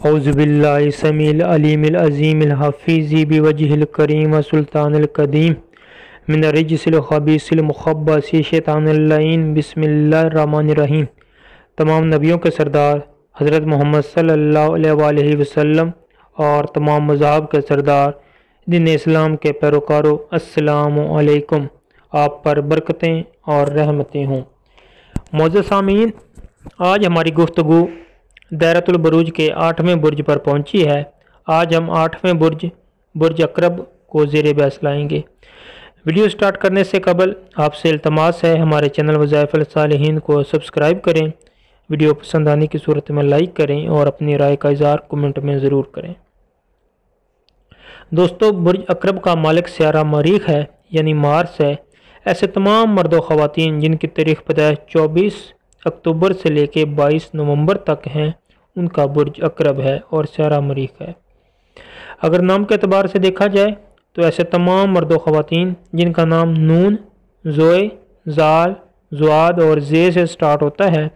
اعوذ باللہ السمیع العلیم العظیم الحفیظ بوجہ الکریم وسلطان القدیم من الرجس الخبیث المخبث شیطان اللعین بسم اللہ الرحمن الرحیم۔ تمام نبیوں کے سردار حضرت محمد صلی اللہ علیہ وآلہ وسلم اور تمام مذاہب کے سردار دین اسلام کے پیروکاروں، السلام علیکم۔ آپ پر برکتیں اور رحمتیں ہوں۔ معزز سامعین، آج ہماری گفتگو دائرۃ البروج کے 8ویں برج پر پہنچی ہے۔ آج ہم 8ویں برج عقرب کو زیر بحث لائیں گے۔ ویڈیو سٹارٹ کرنے سے قبل آپ سے التماس ہے ہمارے چینل وظائف الصالحین کو سبسکرائب کریں، ویڈیو پسند آنے کی صورت میں لائک کریں اور اپنی رائے کا اظہار کمنٹ میں ضرور کریں۔ دوستو، برج عقرب کا مالک سیارہ مریخ ہے، یعنی مارس ہے۔ ایسے تمام مرد و خواتین جن کی تاریخ پیدائش 24 اکتوبر سے لے کے 22 نومبر تک ہیں، ان کا برج عقرب ہے اور سیارہ مریخ ہے۔ اگر نام کے اعتبار سے دیکھا جائے تو ایسے تمام مرد و خواتین جن کا نام نون، زوئے، زال، زواد اور زے سے سٹارٹ ہوتا ہے،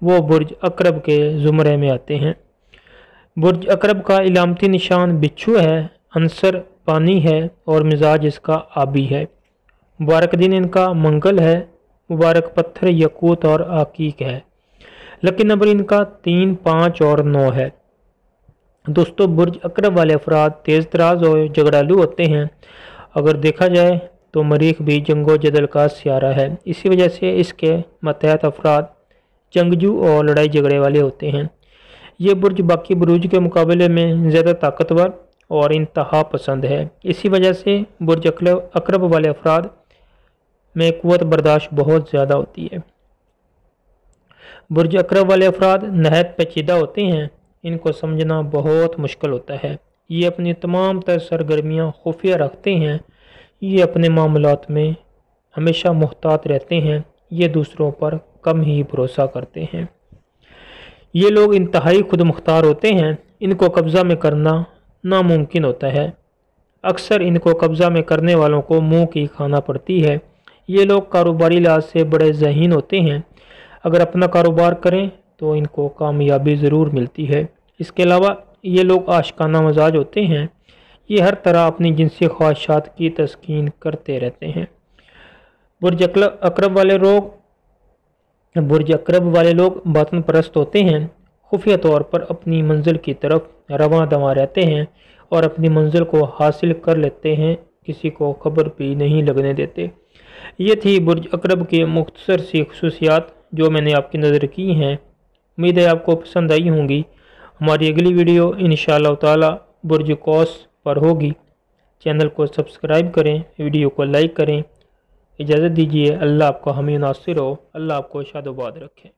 وہ برج عقرب کے زمرے میں آتے ہیں۔ برج عقرب کا علامتی نشان بچھو ہے، عنصر پانی ہے اور مزاج اس کا آبی ہے۔ مبارک دن ان کا منگل ہے، مبارک پتھر یاقوت اور عقیق ہے۔ لکی نمبر ان کا 3، 5 اور 9 ہے۔ دوستو، برج عقرب والے افراد تیز تراز اور جھگڑالو ہوتے ہیں۔ اگر دیکھا جائے تو مریخ بھی جنگ و جدل کا سیارہ ہے، اسی وجہ سے اس کے ماتحت افراد جنگجو اور لڑائی جھگڑے والے ہوتے ہیں۔ یہ برج باقی بروج کے مقابلے میں زیادہ طاقتور اور انتہا پسند ہے، اسی وجہ سے برج عقرب والے افراد میں قوت برداشت بہت زیادہ ہوتی ہے۔ برج عقرب والے افراد نہایت پیچیدہ ہوتے ہیں، ان کو سمجھنا بہت مشکل ہوتا ہے۔ یہ اپنی تمام تر سرگرمیاں خفیہ رکھتے ہیں، یہ اپنے معاملات میں ہمیشہ محتاط رہتے ہیں، یہ دوسروں پر کم ہی بھروسہ کرتے ہیں۔ یہ لوگ انتہائی خود مختار ہوتے ہیں، ان کو قبضہ میں کرنا ناممکن ہوتا ہے۔ اکثر ان کو قبضہ میں کرنے والوں کو منہ کی کھانا پڑتی ہے۔ یہ لوگ کاروباری لحاظ سے بڑے ذہین ہوتے ہیں، اگر اپنا کاروبار کریں تو ان کو کامیابی ضرور ملتی ہے۔ اس کے علاوہ یہ لوگ عاشقانہ مزاج ہوتے ہیں، یہ ہر طرح اپنی جنسی خواہشات کی تسکین کرتے رہتے ہیں۔ برج عقرب والے لوگ باطن پرست ہوتے ہیں، خفیہ طور پر اپنی منزل کی طرف رواں دواں رہتے ہیں اور اپنی منزل کو حاصل کر لیتے ہیں، کسی کو خبر بھی نہیں لگنے دیتے۔ یہ تھی برج عقرب کی مختصر سی خصوصیات جو میں نے آپ کی نظر کی ہیں۔ امید ہے آپ کو پسند آئی ہوں گی۔ ہماری اگلی ویڈیو انشاءاللہ تعالی برج قوس پر ہوگی۔ چینل کو سبسکرائب کریں، ویڈیو کو لائک کریں۔ اجازت دیجیے، اللہ آپ کو حامی و ناصر ہو، اللہ آپ کو شاد و باد رکھے۔